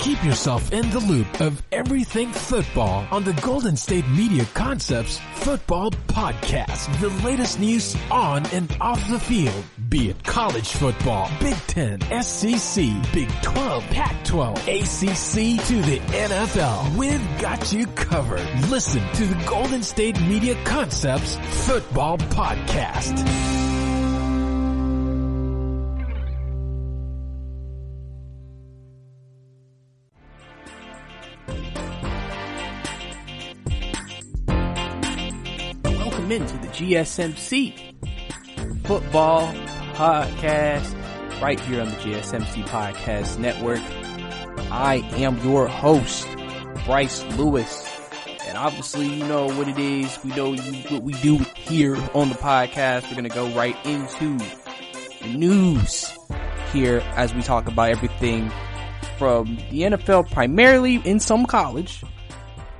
Keep yourself in the loop of everything football on the Golden State Media Concepts Football Podcast. The latest news on and off the field, be it college football, Big Ten, SEC, Big 12, Pac-12, ACC to the NFL. We've got you covered. Listen to the Golden State Media Concepts Football Podcast. Into the GSMC Football Podcast right here on the GSMC Podcast Network. I am your host, Brice Lewis, and obviously you know what it is. We know what we do here on the podcast. We're going to go right into the news here as we talk about everything from the NFL, primarily in some college,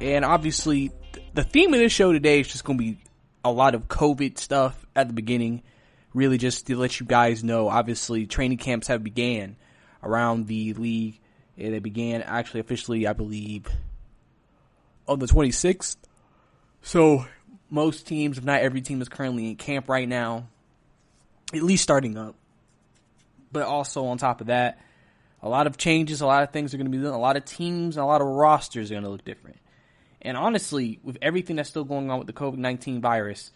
and obviously the theme of this show today is just going to be a lot of COVID stuff at the beginning, really just to let you guys know. Obviously, training camps have began around the league. They began actually officially, I believe, on the 26th. So most teams, if not every team, is currently in camp right now, at least starting up. But also on top of that, a lot of changes, a lot of things are going to be done. A lot of teams and a lot of rosters are going to look different. And honestly, with everything that's still going on with the COVID-19 virus,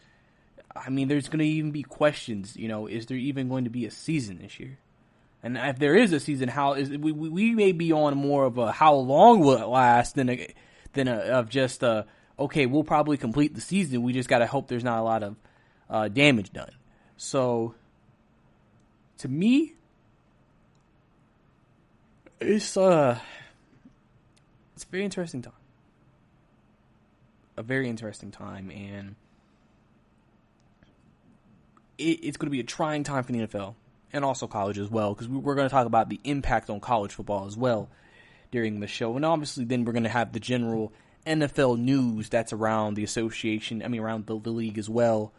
I mean, there's going to even be questions, you know, is there even going to be a season this year? And if there is a season, how is it, we may be on more of a how long will it last than okay, we'll probably complete the season. We just got to hope there's not a lot of damage done. So, to me, it's a very interesting time. A very interesting time, and it's going to be a trying time for the NFL and also college as well, because we're going to talk about the impact on college football as well during the show. And obviously then we're going to have the general NFL news that's around the association, around the league as well.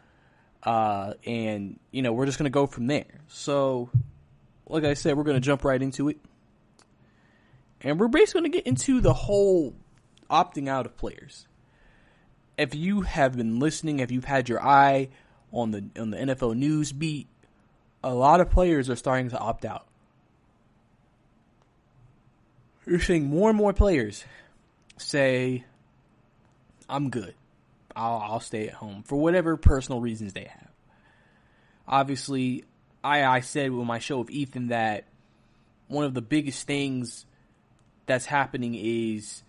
And, you know, we're just going to go from there. So, like I said, we're going to jump right into it. And we're basically going to get into the whole opting out of players. If you have been listening, if you've had your eye on the NFL news beat, a lot of players are starting to opt out. You're seeing more and more players say, I'm good. I'll stay at home for whatever personal reasons they have. Obviously, I said with my show with Ethan that one of the biggest things that's happening is,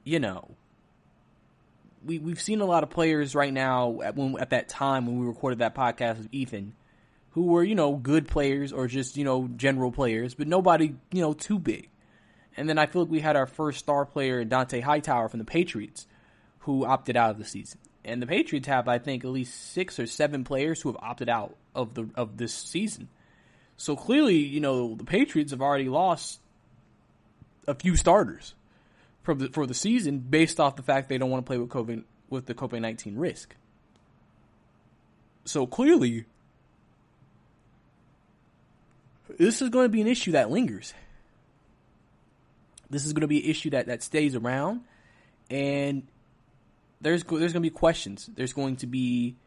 you know, we've seen a lot of players right now at that time when we recorded that podcast with Ethan who were, you know, good players or just, you know, general players, but nobody, you know, too big. And then I feel like we had our first star player, Dont'a Hightower from the Patriots, who opted out of the season. And the Patriots have, I think, at least 6 or 7 players who have opted out of this season. So clearly, you know, the Patriots have already lost a few starters for the season based off the fact they don't want to play with the COVID-19 risk. So clearly, this is going to be an issue that lingers. This is going to be an issue that stays around, and there's going to be questions. There's going to be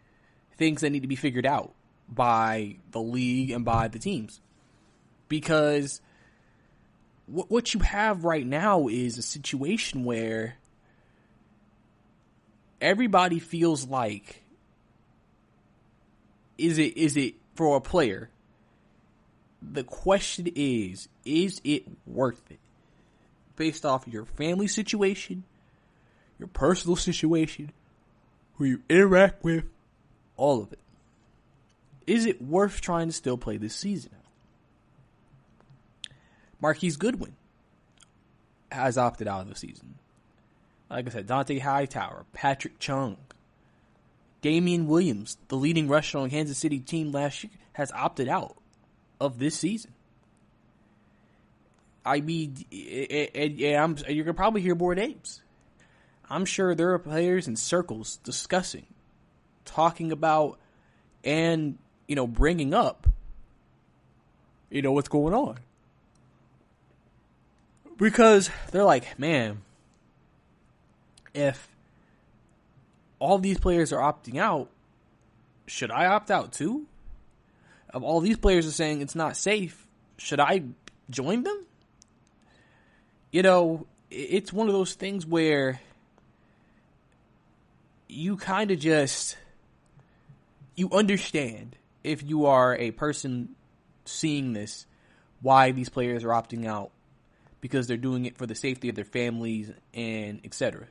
things that need to be figured out by the league and by the teams, because what you have right now is a situation where everybody feels like, is it for a player? The question is it worth it? Based off of your family situation, your personal situation, who you interact with, all of it. Is it worth trying to still play this season? Marquise Goodwin has opted out of the season. Like I said, Dont'a Hightower, Patrick Chung, Damien Williams, the leading rusher on the Kansas City team last year, has opted out of this season. I mean, you're going to probably hear more names. I'm sure there are players in circles discussing, talking about, and, you know, bringing up, you know, what's going on. Because they're like, man, if all these players are opting out, should I opt out too? If all these players are saying it's not safe, should I join them? You know, it's one of those things where you kind of just, you understand, if you are a person seeing this, why these players are opting out, because they're doing it for the safety of their families and etc.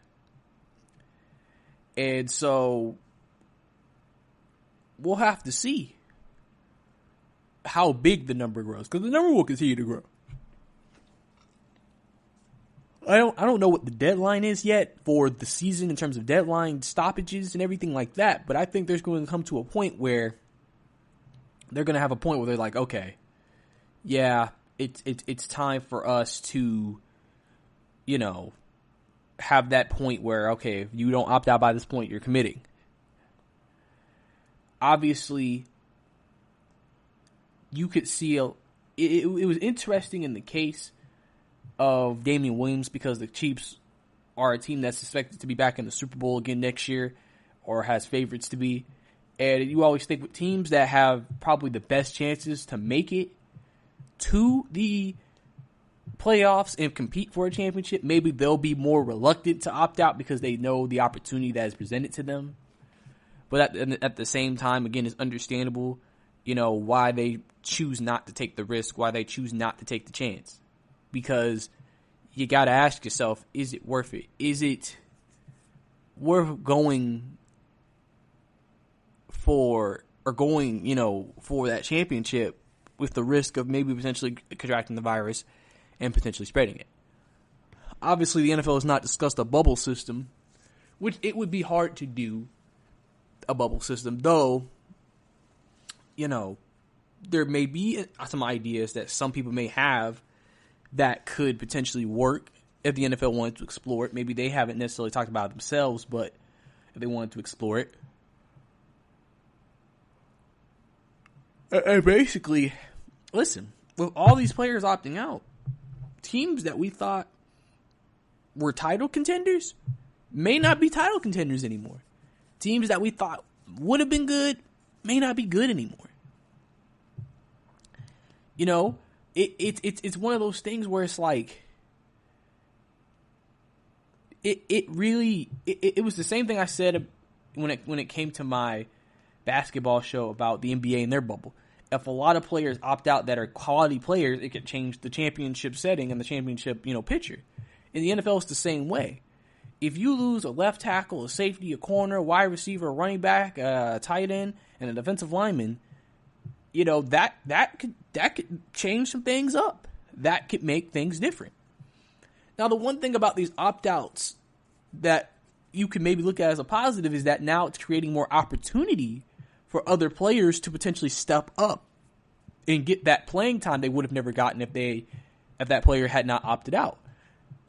And so we'll have to see how big the number grows, because the number will continue to grow. I don't know what the deadline is yet for the season in terms of deadline stoppages and everything like that, but I think there's going to come to a point where they're going to have a point where they're like, okay, yeah, it's time for us to, you know, have that point where, okay, if you don't opt out by this point, you're committing. Obviously, you could see it was interesting in the case of Damien Williams, because the Chiefs are a team that's expected to be back in the Super Bowl again next year, or has favorites to be. And you always think with teams that have probably the best chances to make it to the playoffs and compete for a championship, maybe they'll be more reluctant to opt out because they know the opportunity that is presented to them. But at the same time, again, it's understandable, you know, why they choose not to take the risk, why they choose not to take the chance. Because you got to ask yourself, is it worth it? Is it worth going for, or going, you know, for that championship with the risk of maybe potentially contracting the virus and potentially spreading it? Obviously, the NFL has not discussed a bubble system, which it would be hard to do a bubble system, though, you know, there may be some ideas that some people may have that could potentially work if the NFL wanted to explore it. Maybe they haven't necessarily talked about it themselves, but if they wanted to explore it. And basically, listen, with all these players opting out, teams that we thought were title contenders may not be title contenders anymore. Teams that we thought would have been good may not be good anymore. You know, it's one of those things where it's like, it was the same thing I said when it came to my basketball show about the NBA and their bubble. If a lot of players opt out that are quality players, it could change the championship setting and the championship, you know, picture. In the NFL, it's the same way. If you lose a left tackle, a safety, a corner, a wide receiver, a running back, a tight end, and a defensive lineman, you know, that could change some things up. That could make things different. Now, the one thing about these opt-outs that you can maybe look at as a positive is that now it's creating more opportunity for other players to potentially step up and get that playing time they would have never gotten if that player had not opted out.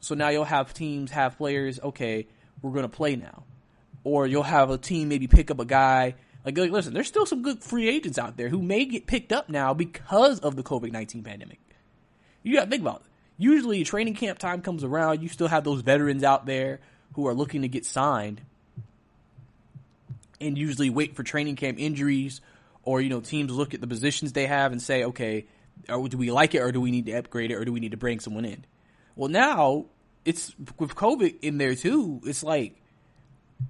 So now you'll have teams have players, okay, we're going to play now. Or you'll have a team maybe pick up a guy. Like, listen, there's still some good free agents out there who may get picked up now because of the COVID-19 pandemic. You got to think about it. Usually training camp time comes around, you still have those veterans out there who are looking to get signed and usually wait for training camp injuries, or, you know, teams look at the positions they have and say, okay, do we like it, or do we need to upgrade it, or do we need to bring someone in? Well, now it's with COVID in there too. It's like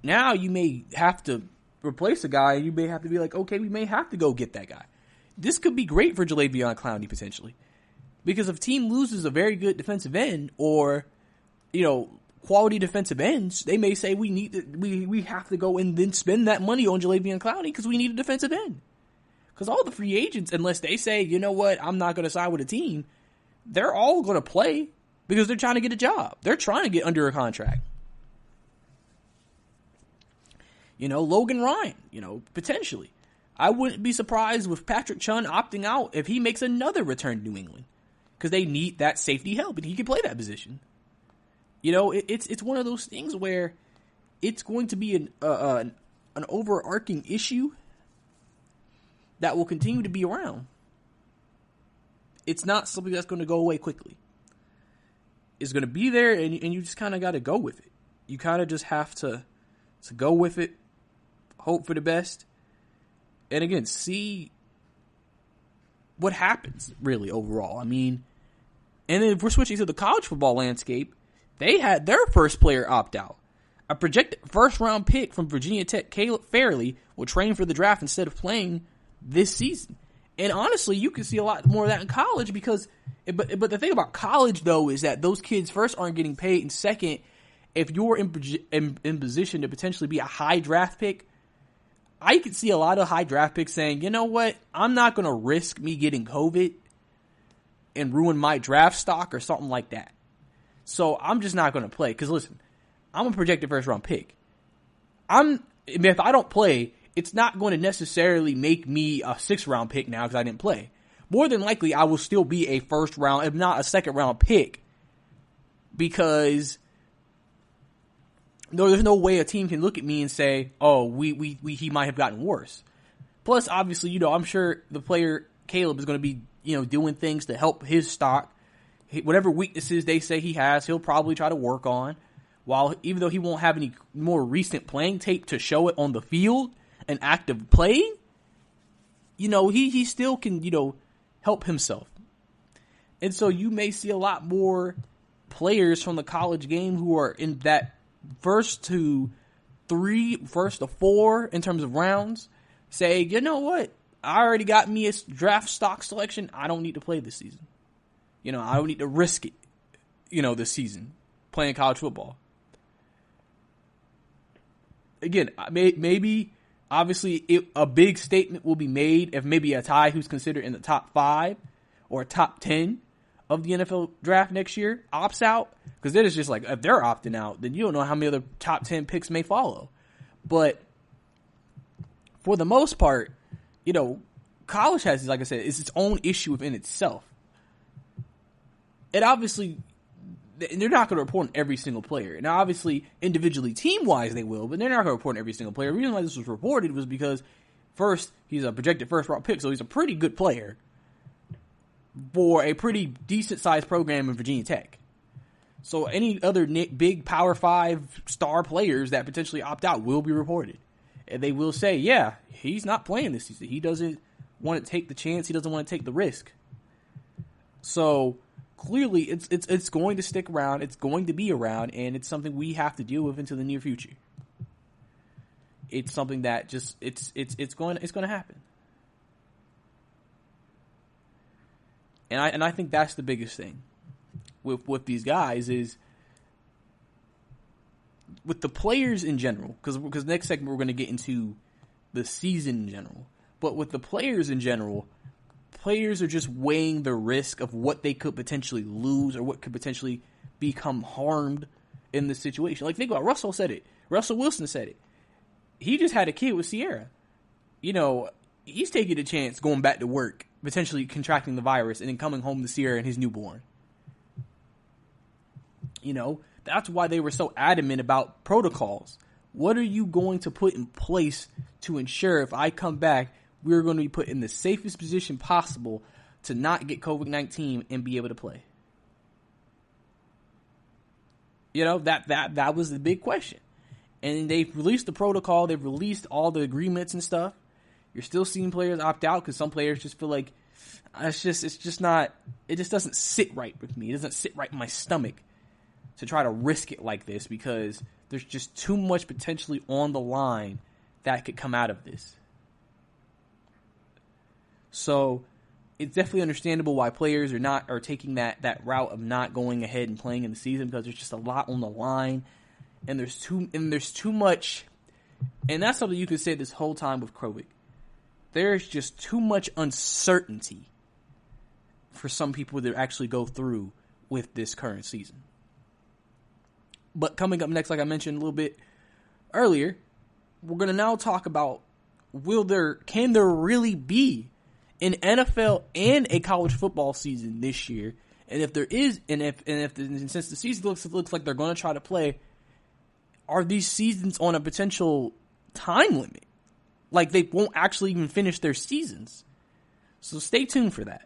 now you may have to replace a guy. You may have to be like, okay, we may have to go get that guy. This could be great for Jadeveon Clowney potentially, because if a team loses a very good defensive end, or, you know, quality defensive ends, they may say we have to go and then spend that money on Jadeveon Clowney because we need a defensive end. Because all the free agents, unless they say, you know what, I'm not going to sign with a team, they're all going to play. Because they're trying to get a job. They're trying to get under a contract. You know, Logan Ryan, you know, potentially. I wouldn't be surprised with Patrick Chung opting out if he makes another return to New England. Because they need that safety help, and he can play that position. You know, it's one of those things where it's going to be an overarching issue that will continue to be around. It's not something that's going to go away quickly. is going to be there, and you just kind of got to go with it. You kind of just have to go with it, hope for the best, and again, see what happens, really, overall. I mean, and then if we're switching to the college football landscape, they had their first player opt out. A projected first-round pick from Virginia Tech, Fairley, will train for the draft instead of playing this season. And honestly, you can see a lot more of that in college because, but the thing about college, though, is that those kids, first, aren't getting paid, and second, if you're in position to potentially be a high draft pick, I could see a lot of high draft picks saying, you know what, I'm not going to risk me getting COVID and ruin my draft stock or something like that. So I'm just not going to play. Because listen, I'm a projected first round pick. If I don't play, it's not going to necessarily make me a 6th round pick now because I didn't play. More than likely, I will still be a 1st round, if not a 2nd round pick, because there's no way a team can look at me and say, "Oh, he might have gotten worse." Plus, obviously, I'm sure the player Caleb is going to be, doing things to help his stock. Whatever weaknesses they say he has, he'll probably try to work on. While even though he won't have any more recent playing tape to show it on the field and active playing, he still can, help himself. And so you may see a lot more players from the college game who are in that first to 4 in terms of rounds say, you know what? I already got me a draft stock selection. I don't need to play this season. I don't need to risk it, this season playing college football. Again, maybe, obviously, a big statement will be made if maybe a Ty who's considered in the top 5 or top 10 of the NFL draft next year opts out. Because then it's just like, if they're opting out, then you don't know how many other top 10 picks may follow. But for the most part, college has, like I said, it's its own issue within itself. And obviously, they're not going to report on every single player. Now, obviously, individually, team-wise, they will, but they're not going to report on every single player. The reason why this was reported was because, first, he's a projected first-round pick, so he's a pretty good player for a pretty decent-sized program in Virginia Tech. So any other big Power 5 star players that potentially opt out will be reported. And they will say, yeah, he's not playing this season. He doesn't want to take the chance. He doesn't want to take the risk. So clearly, it's going to stick around. It's going to be around, and it's something we have to deal with into the near future. It's something that just it's going to happen. And I think that's the biggest thing with these guys is with the players in general, because next segment we're going to get into the season in general. But with the players in general, players are just weighing the risk of what they could potentially lose or what could potentially become harmed in this situation. Like, think about it. Russell said it. Russell Wilson said it. He just had a kid with Sierra. He's taking a chance going back to work, potentially contracting the virus, and then coming home to Sierra and his newborn. That's why they were so adamant about protocols. What are you going to put in place to ensure if I come back, we're going to be put in the safest position possible to not get COVID-19 and be able to play? That was the big question. And they've released the protocol. They've released all the agreements and stuff. You're still seeing players opt out because some players just feel like it just doesn't sit right with me. It doesn't sit right in my stomach to try to risk it like this because there's just too much potentially on the line that could come out of this. So it's definitely understandable why players are taking that route of not going ahead and playing in the season because there's just a lot on the line and there's too much, and that's something you could say this whole time with COVID. There's just too much uncertainty for some people to actually go through with this current season. But coming up next, like I mentioned a little bit earlier, we're going to now talk about can there really be an NFL and a college football season this year? And if there is, since the season looks like they're going to try to play, are these seasons on a potential time limit? Like they won't actually even finish their seasons. So stay tuned for that.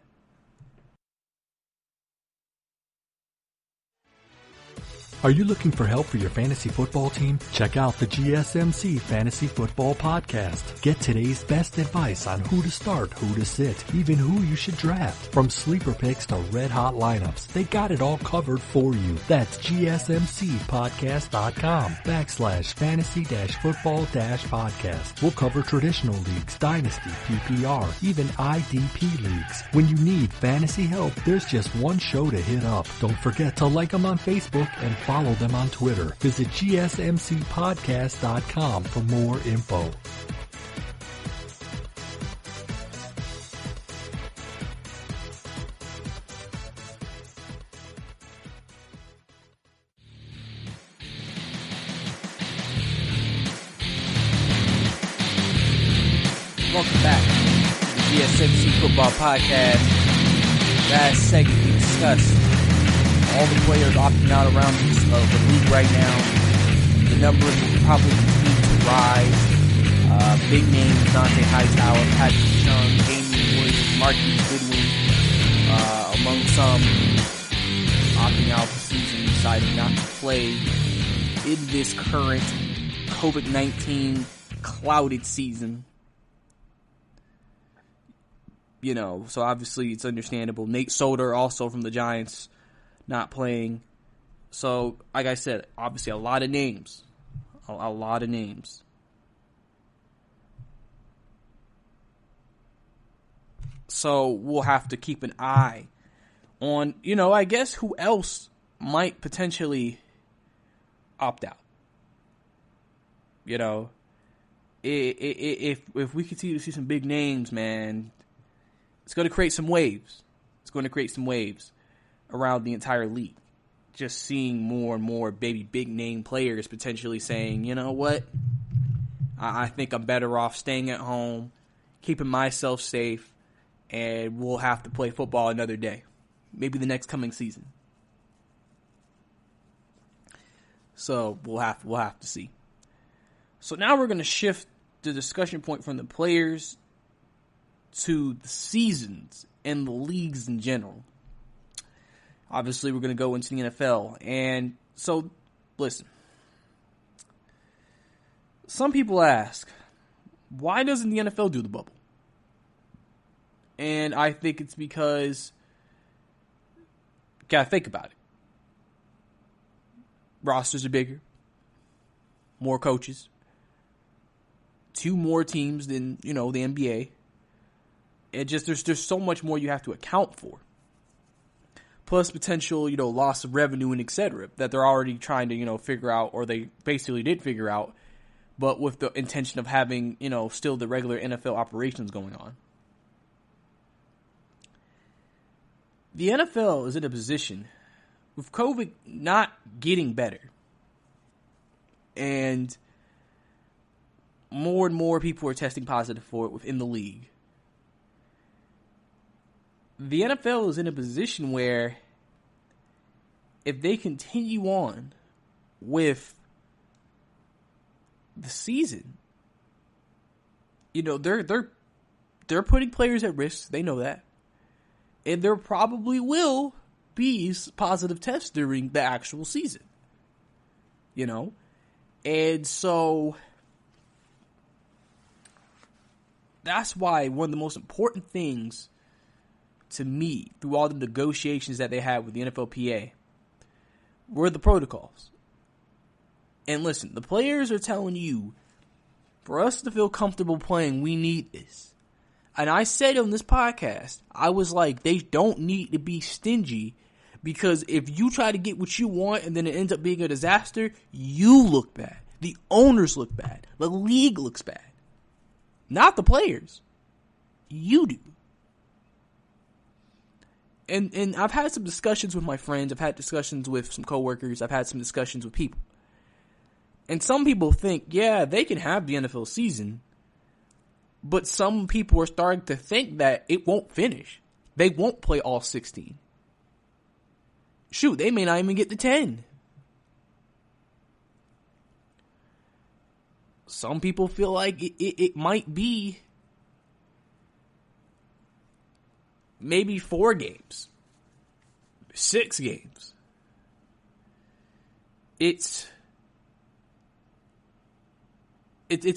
Are you looking for help for your fantasy football team? Check out the GSMC Fantasy Football Podcast. Get today's best advice on who to start, who to sit, even who you should draft. From sleeper picks to red hot lineups, they got it all covered for you. That's gsmcpodcast.com/fantasy-football-podcast. We'll cover traditional leagues, dynasty, PPR, even IDP leagues. When you need fantasy help, there's just one show to hit up. Don't forget to like them on Facebook and follow them on Twitter. Visit gsmcpodcast.com for more info. Welcome back to the GSMC Football Podcast. Last segment we discussed all the players opting out around the league right now. The numbers will probably continue to rise. Big names, Dante Hightower, Patrick Chung, Damien Williams, Marquise Goodwin, among some opting out the season, deciding not to play in this current COVID-19 clouded season. You know, so obviously it's understandable. Nate Solder, also from the Giants, not playing. So, like I said, obviously a lot of names. A lot of names. So, we'll have to keep an eye on, you know, I guess who else might potentially opt out. You know, if we continue to see some big names, man, it's going to create some waves. It's going to create some waves around the entire league. Just seeing more and more big name players potentially saying, you know what, I think I'm better off staying at home, keeping myself safe, and we'll have to play football another day. Maybe the next coming season. So we'll have to see. So now we're going to shift the discussion point from the players to the seasons and the leagues in general. Obviously, we're going to go into the NFL. And so, listen. Some people ask, why doesn't the NFL do the bubble? And I think it's because, you gotta think about it. Rosters are bigger. More coaches. 2 more teams than, the NBA. It just, there's so much more you have to account for. Plus potential, loss of revenue and et cetera, that they're already trying to, figure out, or they basically did figure out, but with the intention of having, still the regular NFL operations going on. The NFL is in a position, with COVID not getting better, and more people are testing positive for it within the league. The NFL is in a position where if they continue on with the season, they're putting players at risk. They know that. And there probably will be positive tests during the actual season. And so that's why one of the most important things to me, through all the negotiations that they had with the NFLPA, were the protocols. And listen, the players are telling you, for us to feel comfortable playing, we need this. And I said on this podcast, I was like, they don't need to be stingy, because if you try to get what you want and then it ends up being a disaster, you look bad. The owners look bad. The league looks bad. Not the players. You do. And I've had some discussions with my friends. I've had discussions with some coworkers. I've had some discussions with people. And some people think, yeah, they can have the NFL season. But some people are starting to think that it won't finish. They won't play all 16. Shoot, they may not even get to 10. Some people feel like it might be maybe 4 games, 6 games. it's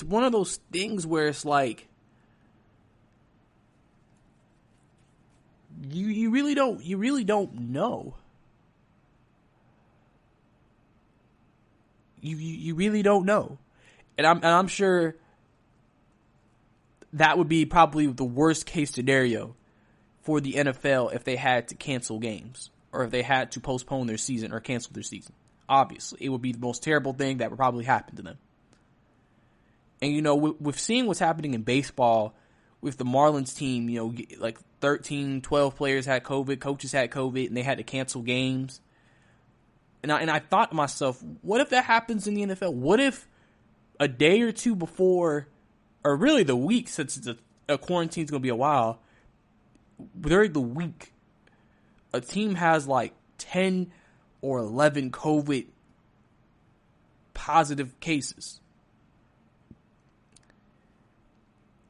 one of those things where it's like you really don't know. You really don't know. And I'm sure that would be probably the worst case scenario for the NFL if they had to cancel games or if they had to postpone their season or cancel their season. Obviously, it would be the most terrible thing that would probably happen to them. And, you know, with seeing what's happening in baseball with the Marlins team, you know, like 13, 12 players had COVID, coaches had COVID, and they had to cancel games. And I thought to myself, what if that happens in the NFL? What if a day or two before, or really the week, since it's a quarantine's going to be a while, during the week, a team has like 10 or 11 COVID positive cases?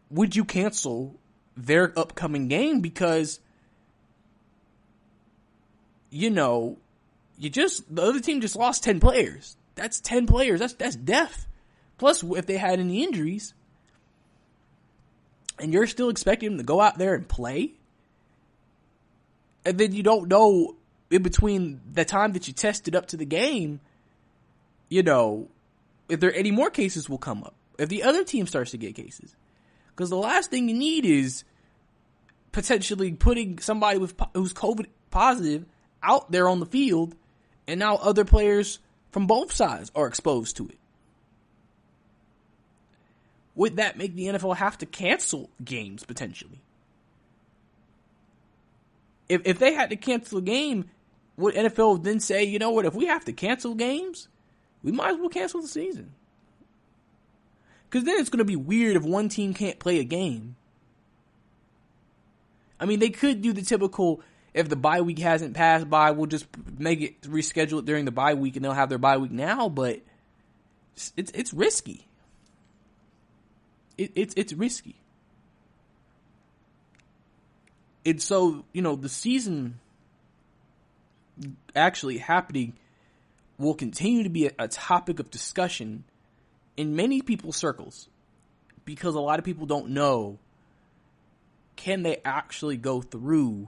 Would you cancel their upcoming game because, you know, the other team just lost 10 players. That's 10 players. That's death. Plus, if they had any injuries, and you're still expecting them to go out there and play, and then you don't know in between the time that you tested up to the game, you know, if there any more cases will come up. If the other team starts to get cases. Because the last thing you need is potentially putting somebody who's COVID positive out there on the field, and now other players from both sides are exposed to it. Would that make the NFL have to cancel games potentially? If they had to cancel a game, would NFL then say, you know what, if we have to cancel games, we might as well cancel the season? Because then it's going to be weird if one team can't play a game. I mean, they could do the typical, if the bye week hasn't passed by, we'll just reschedule it during the bye week and they'll have their bye week now, but it's risky. It's risky. And so, you know, the season actually happening will continue to be a topic of discussion in many people's circles, because a lot of people don't know, can they actually go through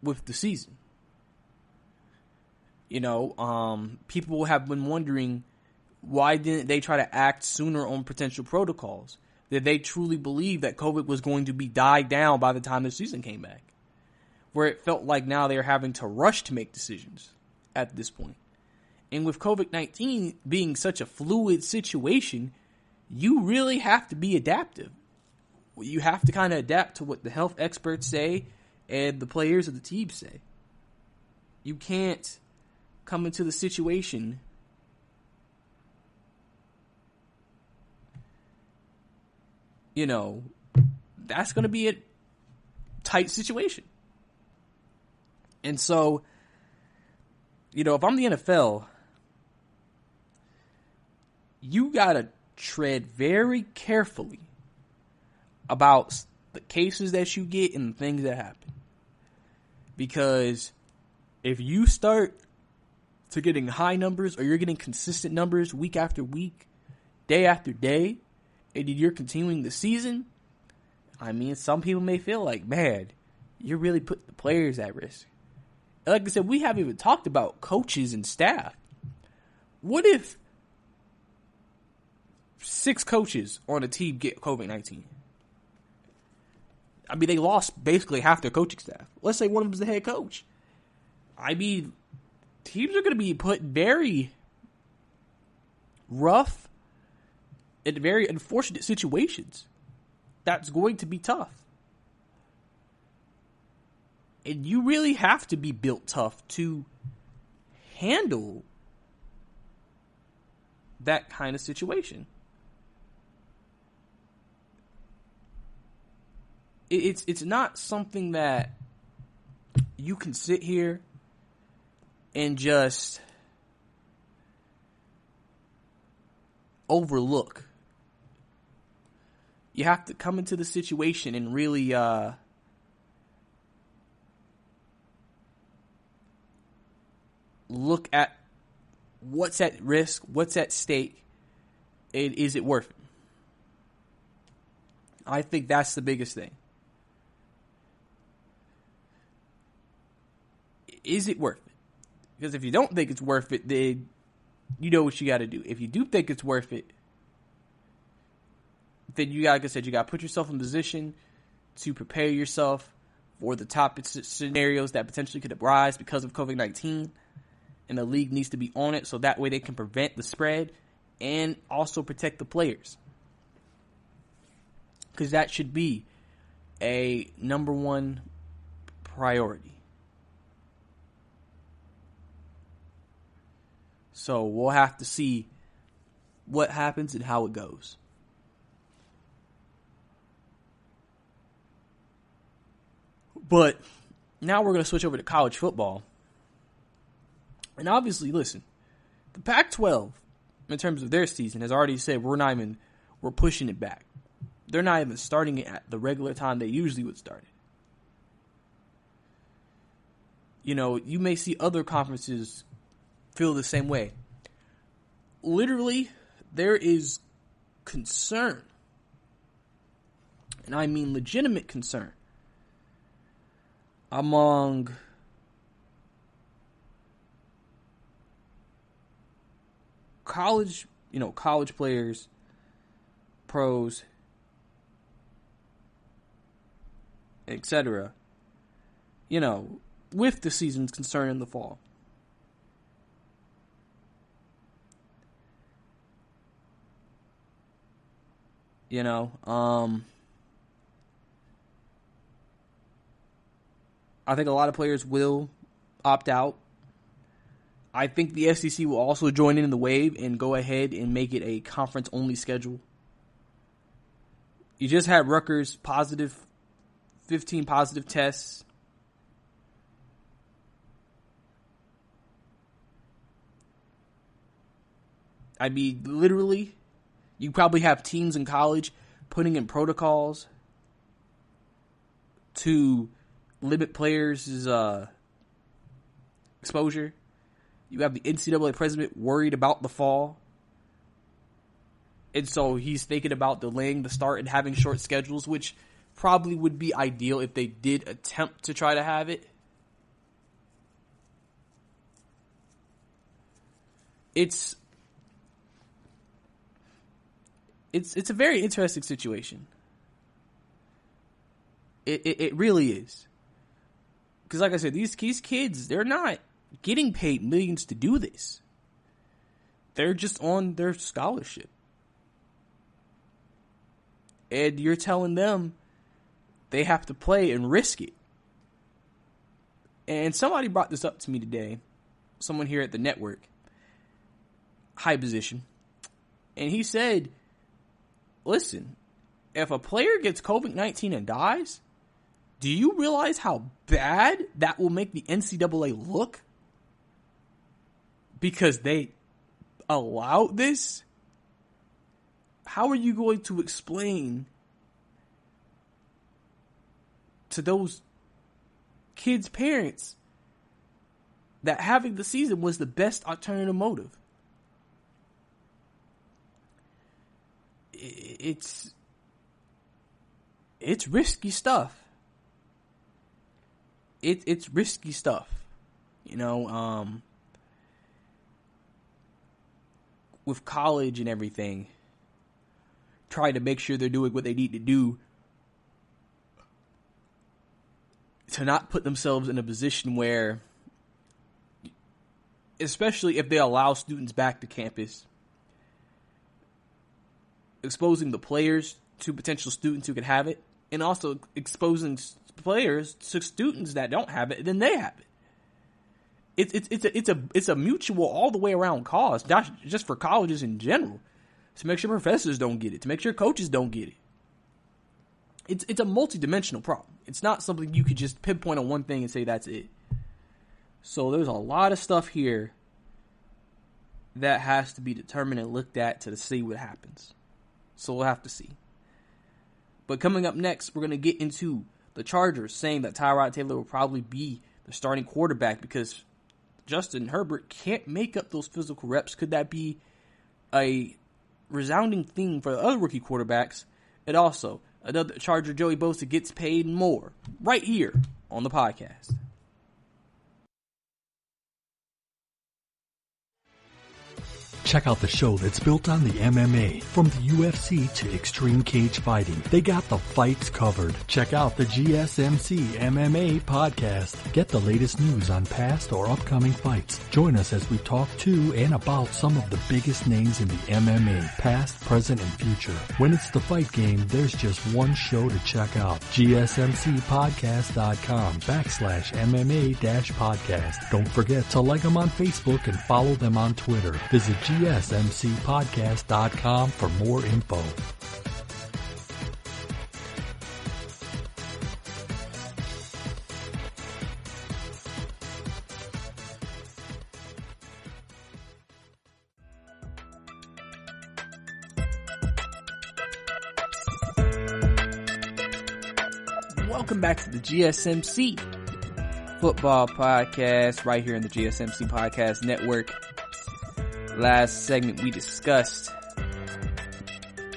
with the season? You know, people have been wondering, why didn't they try to act sooner on potential protocols? Did they truly believe that COVID was going to be died down by the time the season came back? Where it felt like now they're having to rush to make decisions at this point. And with COVID-19 being such a fluid situation, you really have to be adaptive. You have to kind of adapt to what the health experts say and the players of the team say. You can't come into the situation you know, that's going to be a tight situation. And so, you know, if I'm the NFL, you got to tread very carefully about the cases that you get and the things that happen. Because if you start to getting high numbers, or you're getting consistent numbers week after week, day after day, and you're continuing the season, I mean, some people may feel like, man, you're really putting the players at risk. Like I said, we haven't even talked about coaches and staff. What if 6 coaches on a team get COVID-19? I mean, they lost basically half their coaching staff. Let's say one of them is the head coach. I mean, teams are going to be put very rough and very unfortunate situations. That's going to be tough. And you really have to be built tough to handle that kind of situation. It's not something that you can sit here and just overlook. You have to come into the situation and really look at what's at risk, what's at stake, and is it worth it? I think that's the biggest thing. Is it worth it? Because if you don't think it's worth it, then you know what you got to do. If you do think it's worth it, then you got, like I said, you got to put yourself in position to prepare yourself for the top scenarios that potentially could arise because of COVID-19. And the league needs to be on it so that way they can prevent the spread and also protect the players. Because that should be a number one priority. So we'll have to see what happens and how it goes. But now we're going to switch over to college football. And obviously, listen, the Pac-12, in terms of their season, has already said we're pushing it back. They're not even starting it at the regular time they usually would start it. You know, you may see other conferences feel the same way. Literally, there is concern, and I mean legitimate concern, among college players, pros, etc., with the season's concern in the fall. I think a lot of players will opt out. I think the SEC will also join in the wave and go ahead and make it a conference-only schedule. You just had Rutgers 15 positive tests. I mean, literally, you probably have teams in college putting in protocols to limit players' exposure. You have the NCAA president worried about the fall. And so he's thinking about delaying the start and having short schedules, which probably would be ideal if they did attempt to try to have it. It's a very interesting situation. It really is. Because like I said, these kids, they're not getting paid millions to do this. They're just on their scholarship. And you're telling them they have to play and risk it. And somebody brought this up to me today. Someone here at the network. High position. And he said, listen, if a player gets COVID-19 and dies, do you realize how bad that will make the NCAA look? Because they allowed this? How are you going to explain to those kids' parents that having the season was the best alternative motive? It's risky stuff. It's risky stuff. With college and everything, trying to make sure they're doing what they need to do to not put themselves in a position where, especially if they allow students back to campus, exposing the players to potential students who could have it, and also exposing players to students that don't have it, and then they have it. It's a mutual all the way around cause, not just for colleges in general. To make sure professors don't get it, to make sure coaches don't get it. It's a multidimensional problem. It's not something you could just pinpoint on one thing and say that's it. So there's a lot of stuff here that has to be determined and looked at to see what happens. So we'll have to see. But coming up next, we're going to get into the Chargers saying that Tyrod Taylor will probably be the starting quarterback because Justin Herbert can't make up those physical reps, could that be a resounding theme for the other rookie quarterbacks? And also, another Charger, Joey Bosa, gets paid more right here on the podcast. Check out the show that's built on the MMA. From the UFC to extreme cage fighting, they got the fights covered. Check out the GSMC MMA podcast. Get the latest news on past or upcoming fights. Join us as we talk to and about some of the biggest names in the MMA, past, present, and future. When it's the fight game, there's just one show to check out. GSMCpodcast.com/MMA-podcast. Don't forget to like them on Facebook and follow them on Twitter. Visit GSMCpodcast.com for more info. Welcome back to the GSMC Football Podcast right here in the GSMC Podcast Network. Last segment we discussed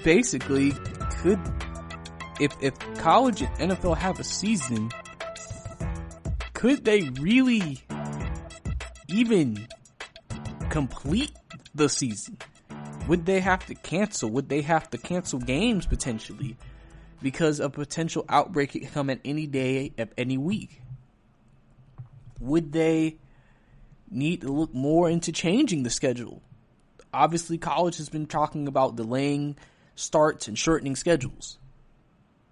basically if college and NFL have a season, could they really even complete the season? Would they have to cancel? Would they have to cancel games potentially because a potential outbreak could come at any day of any week? Would they need to look more into changing the schedule? Obviously, college has been talking about delaying starts and shortening schedules.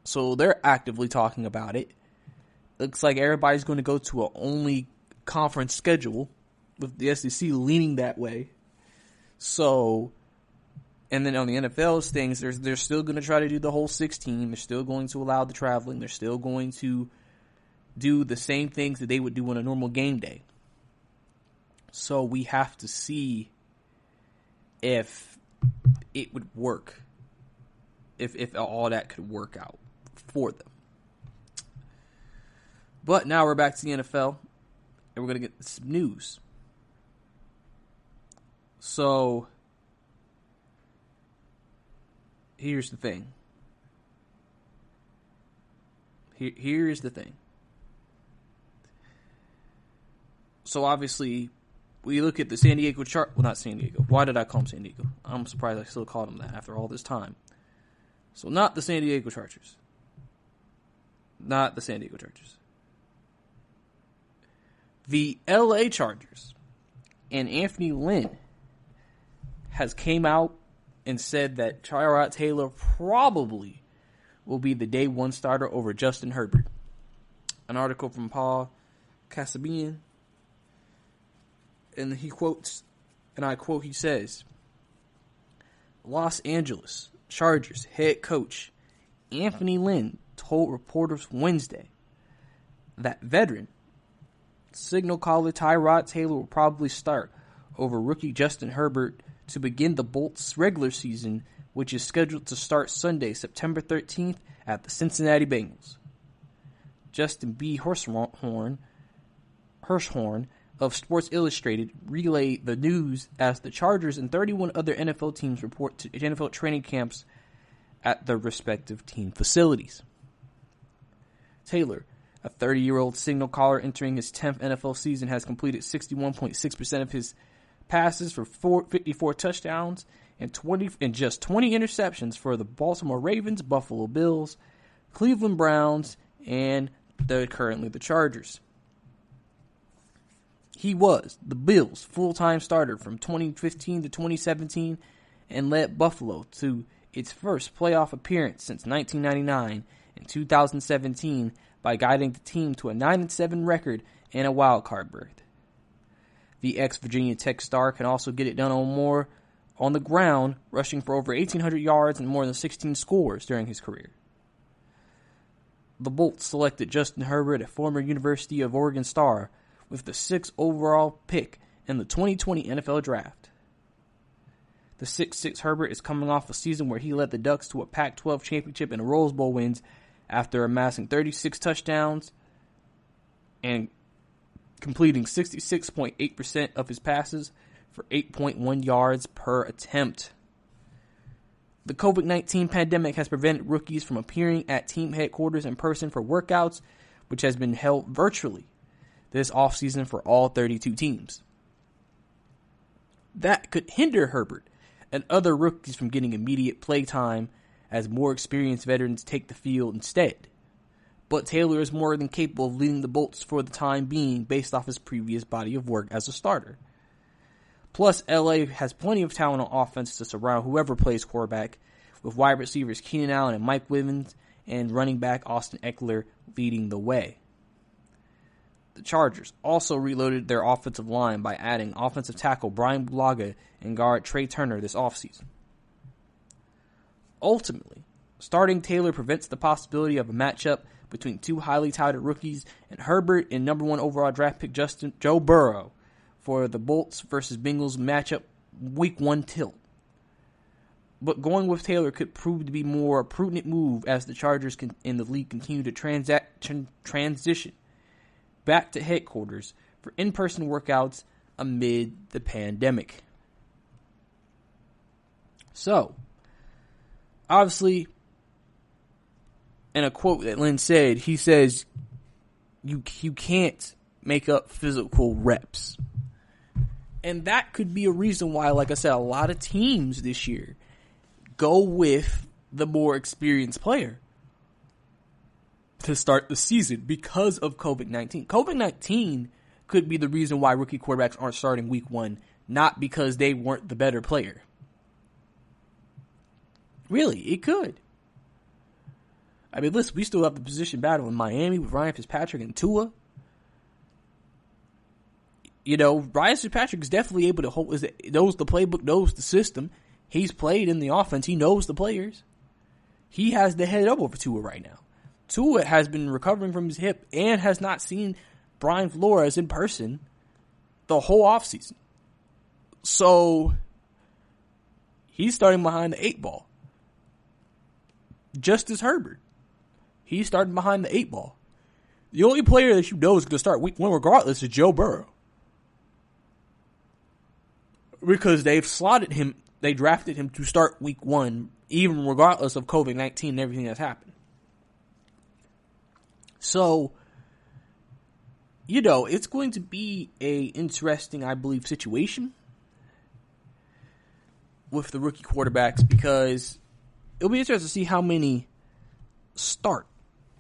So they're actively talking about it. Looks like everybody's going to go to an only conference schedule, with the SEC leaning that way. So, and then on the NFL's things, they're still going to try to do the whole 16. They're still going to allow the traveling. They're still going to do the same things that they would do on a normal game day. So we have to see if it would work, if all that could work out for them. But now we're back to the NFL, and we're going to get some news. So, here's the thing. Here's the thing. So, obviously, we look at the San Diego well, not San Diego. Why did I call them San Diego? I'm surprised I still called them that after all this time. So, not the San Diego Chargers. Not the San Diego Chargers. The LA Chargers and Anthony Lynn has came out and said that Tyrod Taylor probably will be the day one starter over Justin Herbert. An article from Paul Kasabian. And he quotes, and I quote, he says, Los Angeles Chargers head coach Anthony Lynn told reporters Wednesday that veteran signal caller Tyrod Taylor will probably start over rookie Justin Herbert to begin the Bolts' regular season, which is scheduled to start Sunday, September 13th at the Cincinnati Bengals. Justin B. Hirschhorn of Sports Illustrated relayed the news as the Chargers and 31 other NFL teams report to NFL training camps at their respective team facilities. Taylor, a 30-year-old signal caller entering his 10th NFL season, has completed 61.6% of his passes for 54 touchdowns and just 20 interceptions for the Baltimore Ravens, Buffalo Bills, Cleveland Browns, and currently the Chargers. He was the Bills' full-time starter from 2015 to 2017 and led Buffalo to its first playoff appearance since 1999 and 2017 by guiding the team to a 9-7 record and a wild-card berth. The ex-Virginia Tech star can also get it done on the ground, rushing for over 1,800 yards and more than 16 scores during his career. The Bolts selected Justin Herbert, a former University of Oregon star, with the 6th overall pick in the 2020 NFL Draft. The 6'6" Herbert is coming off a season where he led the Ducks to a Pac-12 championship and a Rose Bowl wins after amassing 36 touchdowns and completing 66.8% of his passes for 8.1 yards per attempt. The COVID-19 pandemic has prevented rookies from appearing at team headquarters in person for workouts, which has been held virtually this offseason for all 32 teams. That could hinder Herbert and other rookies from getting immediate play time as more experienced veterans take the field instead. But Taylor is more than capable of leading the Bolts for the time being based off his previous body of work as a starter. Plus, LA has plenty of talent on offense to surround whoever plays quarterback, with wide receivers Keenan Allen and Mike Williams and running back Austin Eckler leading the way. The Chargers also reloaded their offensive line by adding offensive tackle Brian Bulaga and guard Trey Turner this offseason. Ultimately, starting Taylor prevents the possibility of a matchup between two highly touted rookies and Herbert and number 1 overall draft pick Joe Burrow for the Bolts versus Bengals matchup week 1 tilt. But going with Taylor could prove to be more a prudent move as the Chargers in the league continue to transition back to headquarters for in-person workouts amid the pandemic. So, obviously, in a quote that Lynn said, he says, you can't make up physical reps. And that could be a reason why, like I said, a lot of teams this year go with the more experienced player to start the season because of COVID-19. COVID-19 could be the reason why rookie quarterbacks aren't starting week 1, not because they weren't the better player. Really, it could. I mean, listen, we still have the position battle in Miami with Ryan Fitzpatrick and Tua. You know, Ryan Fitzpatrick is definitely able to knows the playbook, knows the system. He's played in the offense. He knows the players. He has the head up over Tua right now. Tua has been recovering from his hip and has not seen Brian Flores in person the whole offseason. So, he's starting behind the 8 ball. Just as Herbert. He's starting behind the 8 ball. The only player that you know is going to start week 1 regardless is Joe Burrow. Because they've slotted him, they drafted him to start week 1, even regardless of COVID-19 and everything that's happened. So, you know, it's going to be a interesting, I believe, situation with the rookie quarterbacks because it'll be interesting to see how many start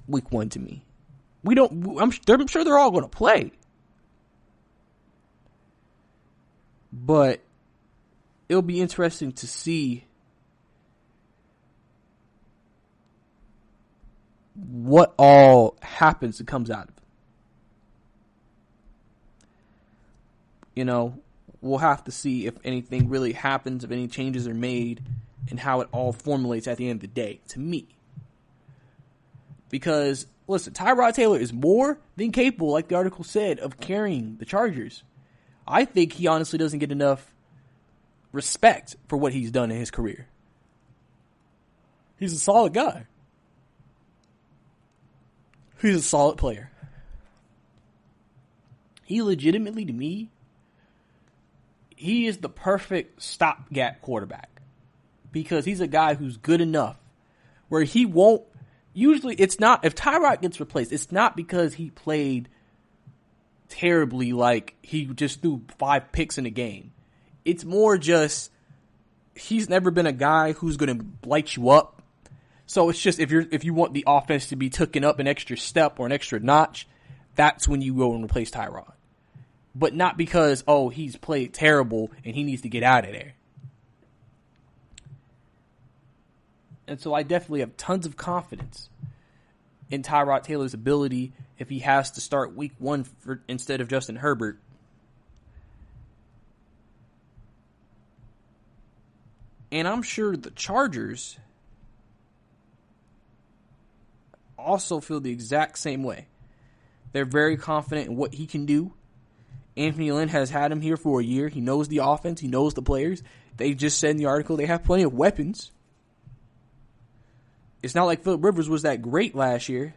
week 1 to me. I'm sure they're all going to play. But it'll be interesting to see what all happens that comes out of it. You know, we'll have to see if anything really happens, if any changes are made, and how it all formulates at the end of the day, to me. Because, listen, Tyrod Taylor is more than capable, like the article said, of carrying the Chargers. I think he honestly doesn't get enough respect for what he's done in his career. He's a solid guy. He's a solid player. He legitimately, to me, he is the perfect stopgap quarterback. Because he's a guy who's good enough where he won't, usually it's not, if Tyrod gets replaced, it's not because he played terribly, like he just threw 5 picks in a game. It's more just, he's never been a guy who's going to light you up. So it's just, if you want the offense to be taken up an extra step or an extra notch, that's when you go and replace Tyrod. But not because, oh, he's played terrible and he needs to get out of there. And so I definitely have tons of confidence in Tyrod Taylor's ability if he has to start week 1 instead of Justin Herbert. And I'm sure the Chargers also feel the exact same way. They're very confident in what he can do. Anthony Lynn has had him here for a year. He knows the offense. He knows the players. They just said in the article they have plenty of weapons. It's not like Phillip Rivers was that great last year.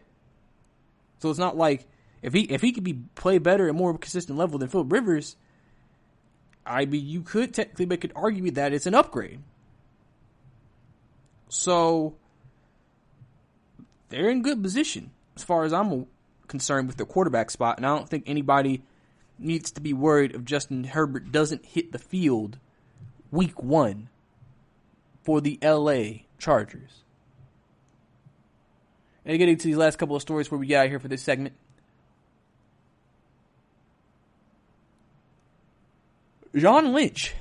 So it's not like If he could play better at more consistent level than Phillip Rivers, you could technically make an argument that it's an upgrade. So they're in good position as far as I'm concerned with their quarterback spot, and I don't think anybody needs to be worried if Justin Herbert doesn't hit the field week 1 for the LA Chargers. And getting to these last couple of stories before we get out of here for this segment. John Lynch,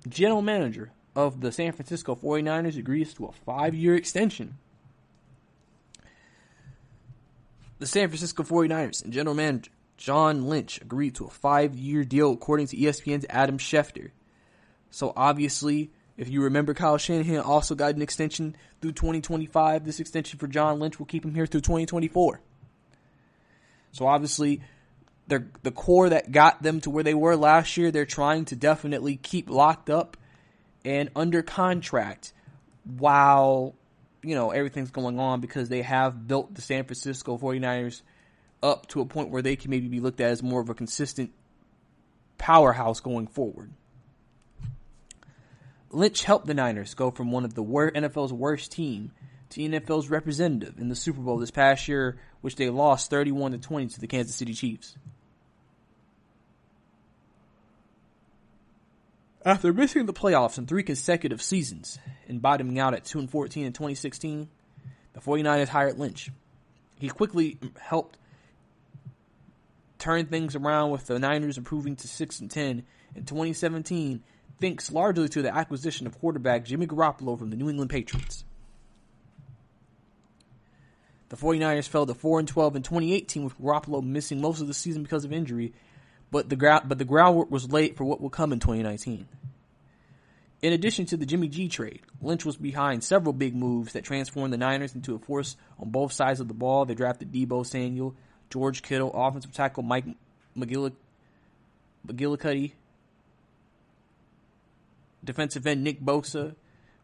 general manager of the San Francisco 49ers, agrees to a 5-year extension. The San Francisco 49ers and general manager John Lynch agreed to a 5-year deal according to ESPN's Adam Schefter. So obviously, if you remember, Kyle Shanahan also got an extension through 2025. This extension for John Lynch will keep him here through 2024. So obviously, the core that got them to where they were last year, they're trying to definitely keep locked up and under contract while, everything's going on, because they have built the San Francisco 49ers up to a point where they can maybe be looked at as more of a consistent powerhouse going forward. Lynch helped the Niners go from one of the NFL's worst team to NFL's representative in the Super Bowl this past year, which they lost 31-20 to the Kansas City Chiefs. After missing the playoffs in 3 consecutive seasons and bottoming out at 2-14 in 2016, the 49ers hired Lynch. He quickly helped turn things around, with the Niners improving to 6-10 in 2017, thanks largely to the acquisition of quarterback Jimmy Garoppolo from the New England Patriots. The 49ers fell to 4-12 in 2018, with Garoppolo missing most of the season because of injury, but the groundwork was laid for what will come in 2019. In addition to the Jimmy G trade, Lynch was behind several big moves that transformed the Niners into a force on both sides of the ball. They drafted Deebo Samuel, George Kittle, offensive tackle Mike McGillicuddy, defensive end Nick Bosa,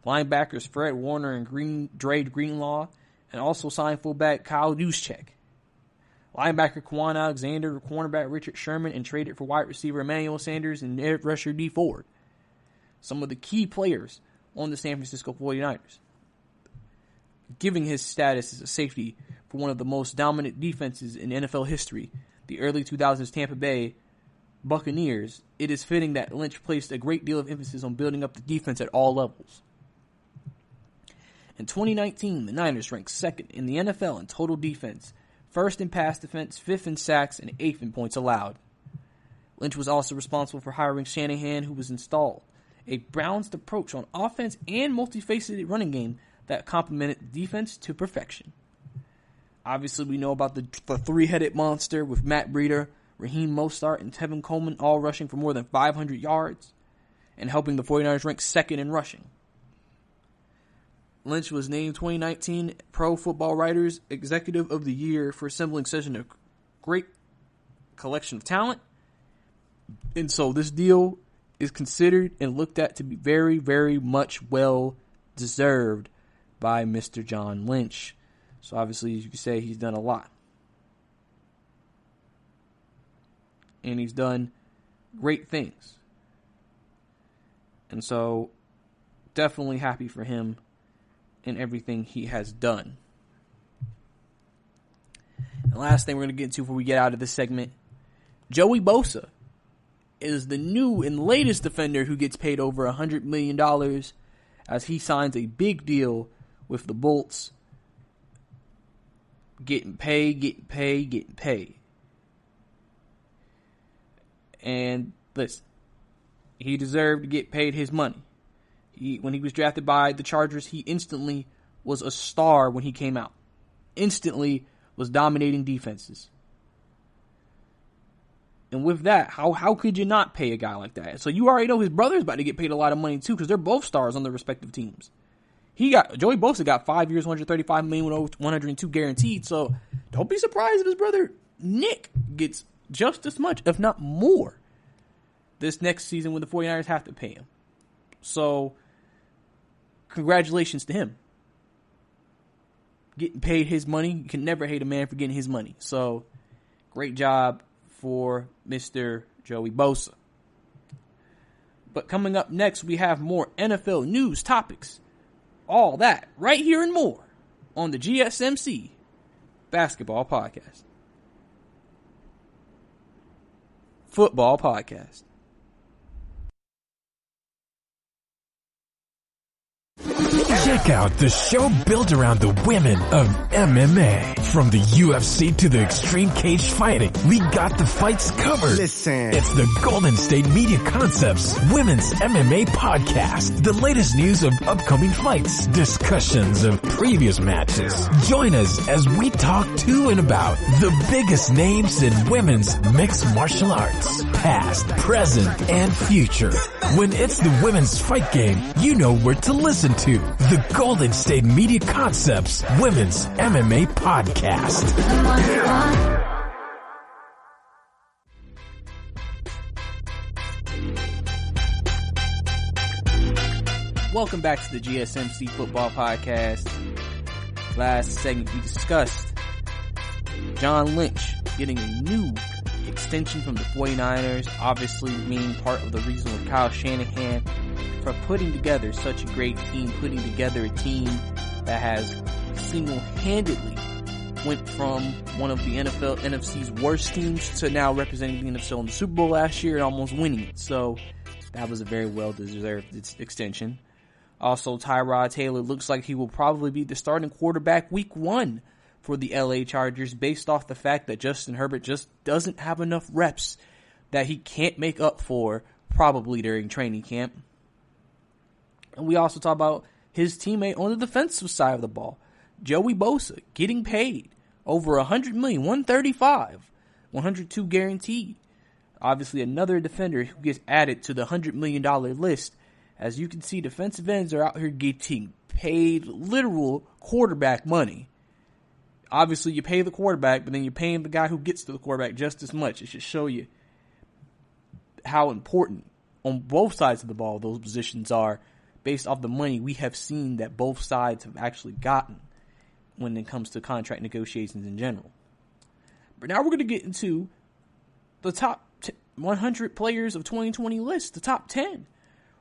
linebackers Fred Warner and Dre Greenlaw, and also signed fullback Kyle Juszczyk. Linebacker Quan Alexander, cornerback Richard Sherman, and traded for wide receiver Emmanuel Sanders and edge rusher D Ford. Some of the key players on the San Francisco 49ers. Giving his status as a safety for one of the most dominant defenses in NFL history, the early 2000s Tampa Bay Buccaneers, it is fitting that Lynch placed a great deal of emphasis on building up the defense at all levels. In 2019, the Niners ranked 2nd in the NFL in total defense, 1st in pass defense, 5th in sacks, and 8th in points allowed. Lynch was also responsible for hiring Shanahan, who was installed a balanced approach on offense and multifaceted running game that complemented the defense to perfection. Obviously, we know about the three-headed monster with Matt Breida, Raheem Mostert, and Tevin Coleman all rushing for more than 500 yards and helping the 49ers rank 2nd in rushing. Lynch was named 2019 Pro Football Writers Executive of the Year for assembling such a great collection of talent. And so this deal is considered and looked at to be very, very much well deserved by Mr. John Lynch. So obviously, as you can say, he's done a lot. And he's done great things. And so, definitely happy for him and everything he has done. And last thing we're going to get into before we get out of this segment, Joey Bosa is the new and latest defender who gets paid over $100 million as he signs a big deal with the Bolts. Getting paid. And listen, he deserved to get paid his money. When he was drafted by the Chargers, he instantly was a star when he came out. Instantly was dominating defenses. And with that, how could you not pay a guy like that? So you already know his brother's about to get paid a lot of money too, because they're both stars on their respective teams. Joey Bosa got 5 years, $135 million with 102 guaranteed. So don't be surprised if his brother Nick gets just as much, if not more, this next season when the 49ers have to pay him. So congratulations to him. Getting paid his money. You can never hate a man for getting his money. So Great job for Mr. Joey Bosa. But coming up next, we have more NFL news topics. All that right here and more on the GSMC Basketball Podcast. Football Podcast. Check out the show built around the women of MMA. From the UFC to the extreme cage fighting, we got the fights covered. Listen. It's the Golden State Media Concepts Women's MMA Podcast. The latest news of upcoming fights, discussions of previous matches. Join us as we talk to and about the biggest names in women's mixed martial arts. Past, present, and future. When it's the women's fight game, you know where to listen to. The Golden State Media Concepts Women's MMA Podcast. Welcome back to the GSMC Football Podcast. Last segment we discussed John Lynch getting a new extension from the 49ers, obviously being part of the reason with Kyle Shanahan for putting together such a great team, putting together a team that has single-handedly went from one of the NFC's worst teams to now representing the NFL in the Super Bowl last year and almost winning it. So that was a very well-deserved extension. Also, Tyrod Taylor looks like he will probably be the starting quarterback week 1 for the LA Chargers based off the fact that Justin Herbert just doesn't have enough reps that he can't make up for probably during training camp. And we also talk about his teammate on the defensive side of the ball, Joey Bosa, getting paid over $100 million, $135, $102 guaranteed. Obviously, another defender who gets added to the $100 million list. As you can see, defensive ends are out here getting paid literal quarterback money. Obviously, you pay the quarterback, but then you're paying the guy who gets to the quarterback just as much. It should show you how important on both sides of the ball those positions are based off the money we have seen that both sides have actually gotten when it comes to contract negotiations in general. But now we're going to get into the top 100 players of 2020 list, the top 10.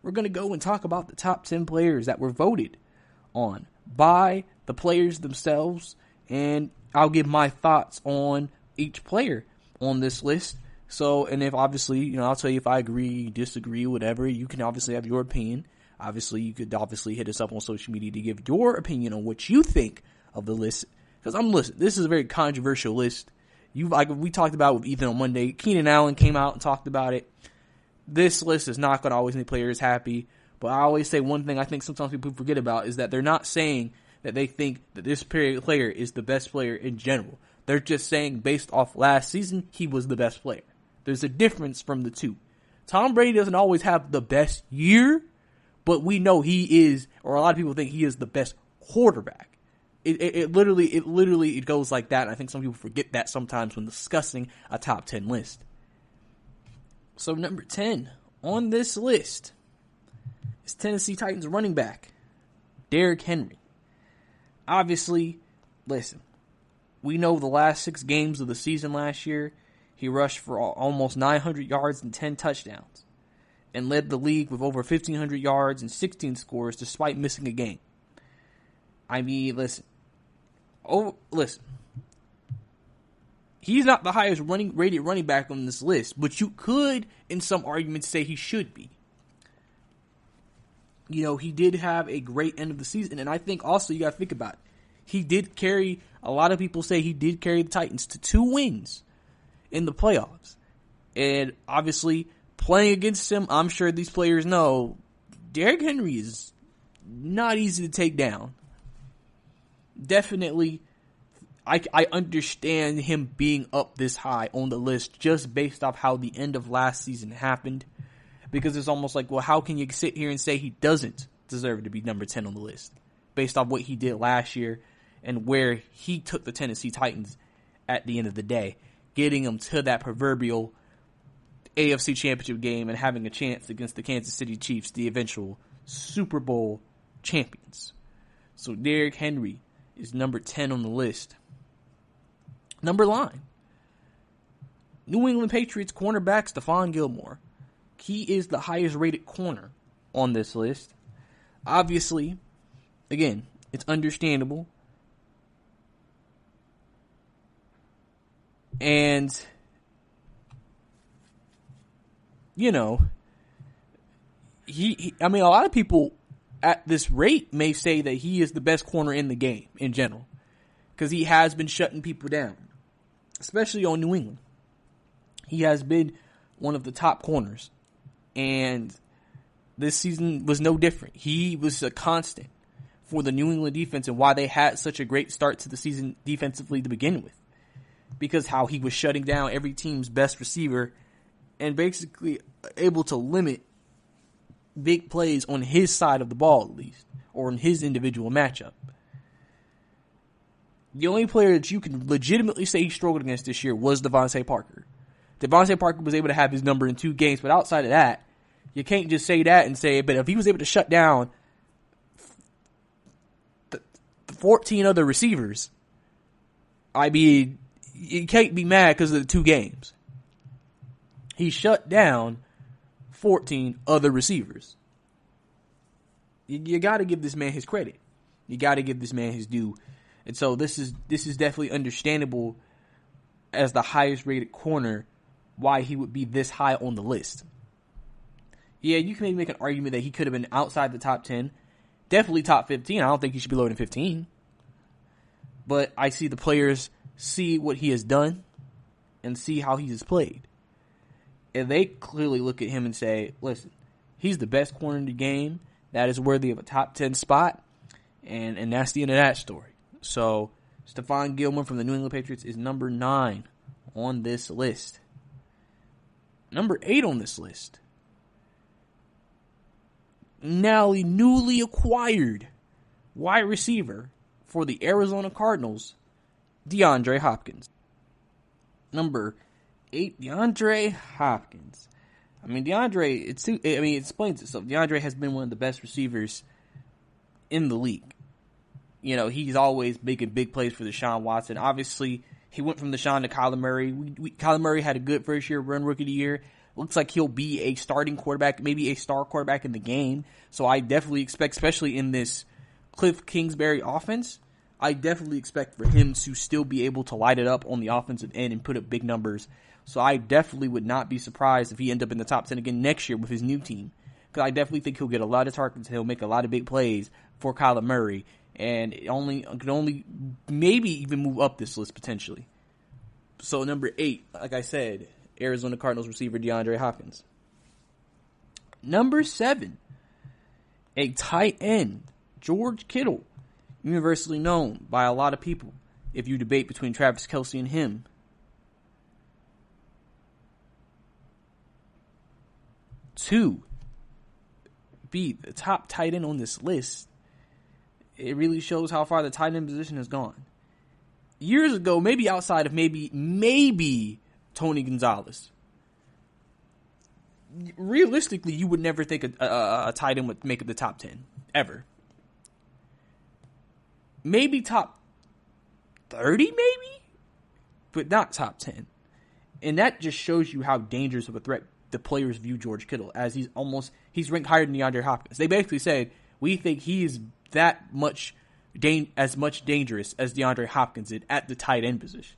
We're going to go and talk about the top 10 players that were voted on by the players themselves, and I'll give my thoughts on each player on this list. So, and if obviously, I'll tell you if I agree, disagree, whatever. You can obviously have your opinion. Obviously, you could obviously hit us up on social media to give your opinion on what you think of the list. Because this is a very controversial list. We talked about it with Ethan on Monday. Keenan Allen came out and talked about it. This list is not going to always make players happy. But I always say one thing I think sometimes people forget about is that they're not saying that they think that this player is the best player in general. They're just saying based off last season, he was the best player. There's a difference from the two. Tom Brady doesn't always have the best year, but we know he is, or a lot of people think he is the best quarterback. It literally goes like that. And I think some people forget that sometimes when discussing a top 10 list. So number 10 on this list is Tennessee Titans running back Derrick Henry. Obviously, listen, we know the last 6 games of the season last year, he rushed for almost 900 yards and 10 touchdowns and led the league with over 1,500 yards and 16 scores despite missing a game. I mean, listen. He's not the highest rated running back on this list, but you could, in some arguments, say he should be. He did have a great end of the season, and I think also you got to think about it. He did carry, a lot of people say he did carry the Titans to 2 wins in the playoffs. And obviously, playing against him, I'm sure these players know, Derrick Henry is not easy to take down. Definitely, I understand him being up this high on the list just based off how the end of last season happened. Because it's almost like, well, how can you sit here and say he doesn't deserve to be number 10 on the list based off what he did last year and where he took the Tennessee Titans at the end of the day, getting them to that proverbial AFC Championship game and having a chance against the Kansas City Chiefs, the eventual Super Bowl champions. So Derrick Henry is number 10 on the list. Number 9. New England Patriots cornerback Stephon Gilmore. He is the highest rated corner on this list. Obviously, again, it's understandable. And, you know, I mean, a lot of people at this rate may say that he is the best corner in the game in general, because he has been shutting people down, especially on New England. He has been one of the top corners, and this season was no different. He was a constant for the New England defense and why they had such a great start to the season defensively to begin with, because how he was shutting down every team's best receiver and basically able to limit big plays on his side of the ball, at least, or in his individual matchup. The only player that you can legitimately say he struggled against this year was Devontae Parker. Devontae Parker was able to have his number in 2 games, but outside of that, you can't just say that and say, but if he was able to shut down the 14 other receivers, I mean, you can't be mad because of the 2 games. He shut down 14 other receivers. You got to give this man his credit. You got to give this man his due. And so this is definitely understandable as the highest rated corner why he would be this high on the list. Yeah, you can maybe make an argument that he could have been outside the top 10. Definitely top 15. I don't think he should be lower than 15. But I see the players see what he has done and see how he has played. And they clearly look at him and say, listen, he's the best corner in the game. That is worthy of a top 10 spot. And that's the end of that story. So, Stephon Gilmore from the New England Patriots is number 9 on this list. Number 8 on this list. Newly acquired wide receiver for the Arizona Cardinals, Deandre Hopkins. Number 8, DeAndre Hopkins. I mean, it explains itself. DeAndre has been one of the best receivers in the league. You know, he's always making big plays for Deshaun Watson. Obviously, he went from Deshaun to Kyler Murray. Kyler Murray had a good first year run, rookie of the year. Looks like he'll be a starting quarterback, maybe a star quarterback in the game. So I definitely expect, especially in this Cliff Kingsbury offense, I definitely expect for him to still be able to light it up on the offensive end and put up big numbers. So I definitely would not be surprised if he ends up in the top 10 again next year with his new team. Because I definitely think he'll get a lot of targets. He'll make a lot of big plays for Kyler Murray. And it could only maybe even move up this list potentially. So number 8, like I said, Arizona Cardinals receiver DeAndre Hopkins. Number 7, a tight end, George Kittle, universally known by a lot of people if you debate between Travis Kelce and him. To be the top tight end on this list, it really shows how far the tight end position has gone. Years ago, maybe outside of maybe Tony Gonzalez, realistically, you would never think a tight end would make it the top 10, ever. Maybe top 30, maybe? But not top 10. And that just shows you how dangerous of a threat the players view George Kittle as. He's ranked higher than DeAndre Hopkins. They basically said, we think he is that much as much dangerous as DeAndre Hopkins did at the tight end position.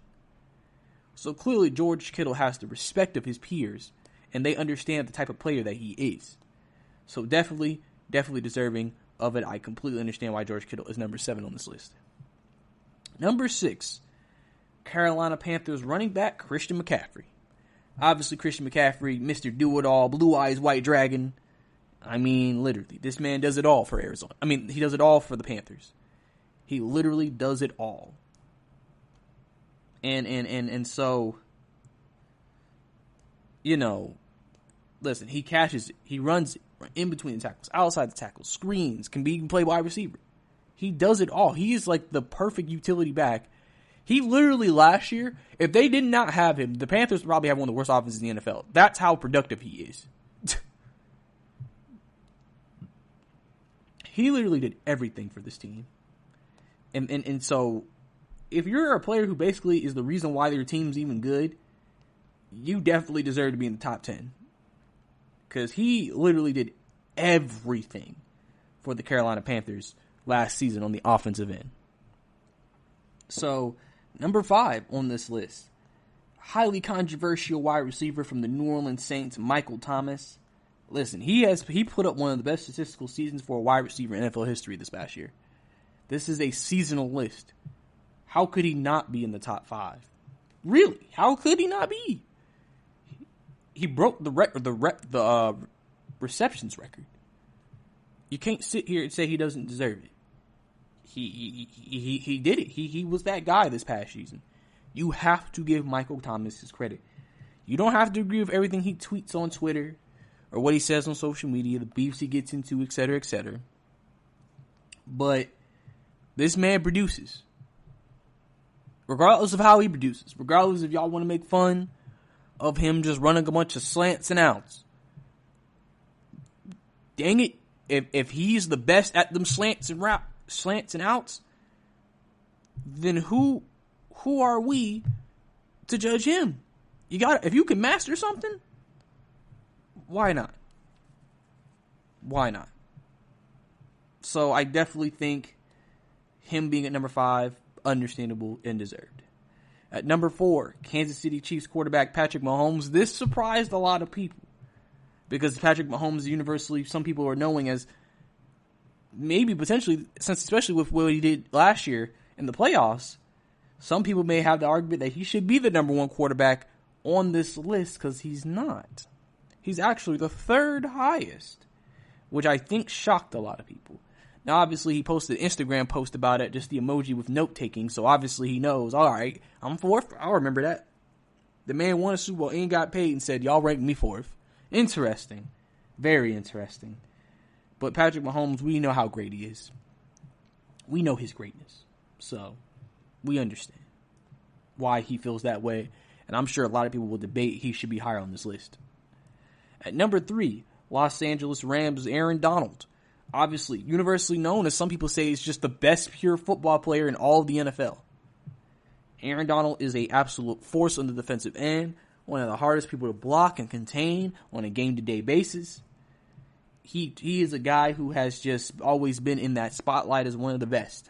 So clearly George Kittle has the respect of his peers, and they understand the type of player that he is. So definitely deserving of it. I completely understand why George Kittle is number 7 on this list. Number 6, Carolina Panthers running back Christian McCaffrey. Obviously, Christian McCaffrey, Mr. Do-It-All, Blue Eyes White Dragon. I mean, literally, this man does it all for Arizona. I mean, he does it all for the Panthers. He literally does it all. And so, you know, listen, he catches it. He runs it in between the tackles, outside the tackles, screens, can play wide receiver. He does it all. He is like the perfect utility back. He literally last year, if they did not have him, the Panthers would probably have one of the worst offenses in the NFL. That's how productive he is. He literally did everything for this team. And so, if you're a player who basically is the reason why your team's even good, you definitely deserve to be in the top 10. Because he literally did everything for the Carolina Panthers last season on the offensive end. So, number 5 on this list, highly controversial wide receiver from the New Orleans Saints, Michael Thomas. Listen, he put up one of the best statistical seasons for a wide receiver in NFL history this past year. This is a seasonal list. How could he not be in the top 5? Really? How could he not be? He broke the receptions record. You can't sit here and say he doesn't deserve it. He did it. He was that guy this past season. You have to give Michael Thomas his credit. You don't have to agree with everything he tweets on Twitter or what he says on social media, the beefs he gets into, etc., etc. But this man produces. Regardless of how he produces. Regardless if y'all want to make fun of him just running a bunch of slants and outs. Dang it. If he's the best at them slants and outs, then who are we to judge him? If you can master something, why not? Why not? So I definitely think him being at number 5, understandable and deserved. At number 4, Kansas City Chiefs quarterback Patrick Mahomes. This surprised a lot of people because Patrick Mahomes is universally, some people are knowing as maybe potentially, especially with what he did last year in the playoffs, some people may have the argument that he should be the number 1 quarterback on this list because he's not. He's actually the 3rd highest, which I think shocked a lot of people. Now, obviously, he posted an Instagram post about it, just the emoji with note-taking, so obviously he knows, all right, I'm 4th. I'll remember that. The man won a Super Bowl and got paid and said, y'all ranked me 4th. Interesting. Very interesting. But Patrick Mahomes, we know how great he is. We know his greatness. So, we understand why he feels that way. And I'm sure a lot of people will debate he should be higher on this list. At number 3, Los Angeles Rams' Aaron Donald. Obviously, universally known as some people say is just the best pure football player in all of the NFL. Aaron Donald is an absolute force on the defensive end, one of the hardest people to block and contain on a game-to-day basis. He is a guy who has just always been in that spotlight as one of the best.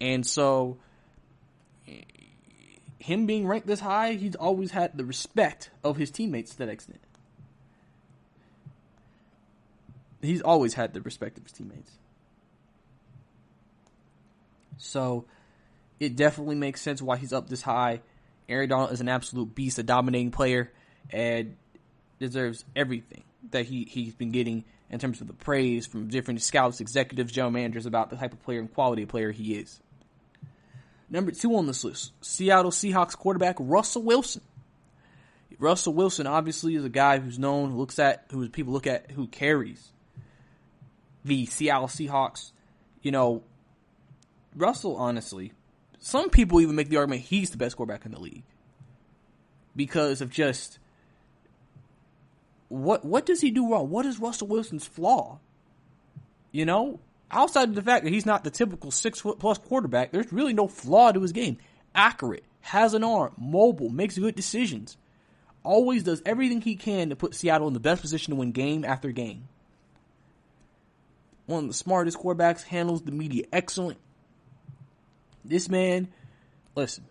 And so, him being ranked this high, he's always had the respect of his teammates to that extent. He's always had the respect of his teammates. So, it definitely makes sense why he's up this high. Aaron Donald is an absolute beast, a dominating player, and deserves everything that he's been getting in terms of the praise from different scouts, executives, general managers about the type of player and quality of player he is. Number 2 on this list, Seattle Seahawks quarterback Russell Wilson. Russell Wilson obviously is a guy who's known, who people look at, who carries the Seattle Seahawks. You know, Russell, honestly, some people even make the argument he's the best quarterback in the league because of just what does he do wrong? What is Russell Wilson's flaw? You know, outside of the fact that he's not the typical 6-foot+ quarterback, there's really no flaw to his game. Accurate, has an arm, mobile, makes good decisions, always does everything he can to put Seattle in the best position to win game after game. One of the smartest quarterbacks, handles the media excellent. This man, listen,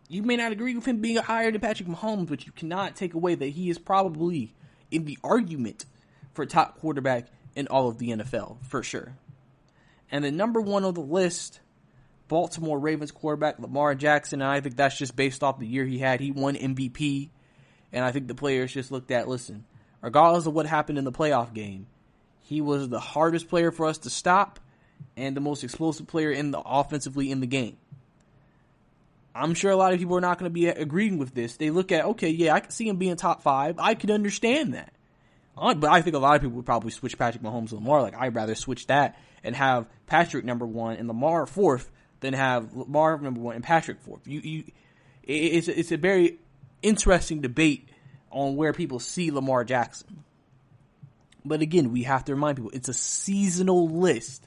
you may not agree with him being higher than Patrick Mahomes, but you cannot take away that he is probably in the argument for top quarterback in all of the NFL, for sure. And the number 1 on the list, Baltimore Ravens quarterback Lamar Jackson, and I think that's just based off the year he had. He won MVP, and I think the players just looked at, listen, regardless of what happened in the playoff game, he was the hardest player for us to stop and the most explosive player offensively in the game. I'm sure a lot of people are not going to be agreeing with this. They look at, okay, yeah, I can see him being top 5. I could understand that. But I think a lot of people would probably switch Patrick Mahomes to Lamar. Like, I'd rather switch that and have Patrick number 1 and Lamar 4th than have Lamar number 1 and Patrick 4th. It's a very interesting debate on where people see Lamar Jackson. But again, we have to remind people, it's a seasonal list.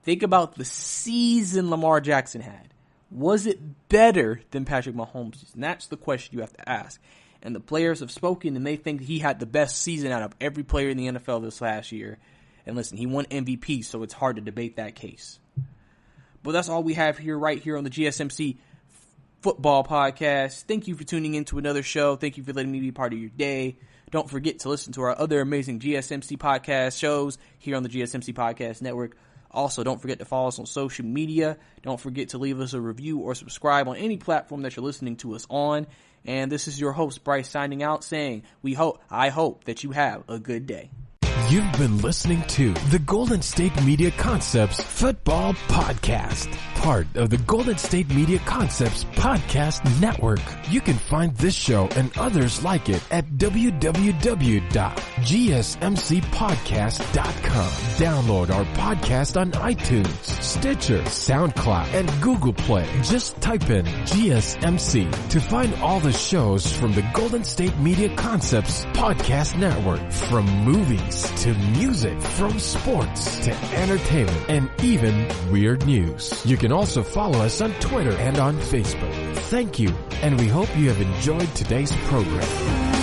Think about the season Lamar Jackson had. Was it better than Patrick Mahomes? And that's the question you have to ask. And the players have spoken, and they think he had the best season out of every player in the NFL this last year. And listen, he won MVP, so it's hard to debate that case. But that's all we have here, right here on the GSMC Football Podcast. Thank you for tuning in to another show. Thank you for letting me be part of your day. Don't forget to listen to our other amazing GSMC podcast shows here on the GSMC Podcast Network. Also, don't forget to follow us on social media. Don't forget to leave us a review or subscribe on any platform that you're listening to us on. And this is your host, Brice, signing out saying, I hope that you have a good day. You've been listening to the Golden State Media Concepts Football Podcast, part of the Golden State Media Concepts Podcast Network. You can find this show and others like it at www.gsmcpodcast.com. Download our podcast on iTunes, Stitcher, SoundCloud, and Google Play. Just type in GSMC to find all the shows from the Golden State Media Concepts Podcast Network, from movies to music, from sports to entertainment, and even weird news. You can also follow us on Twitter and on Facebook. Thank you, and we hope you have enjoyed today's program.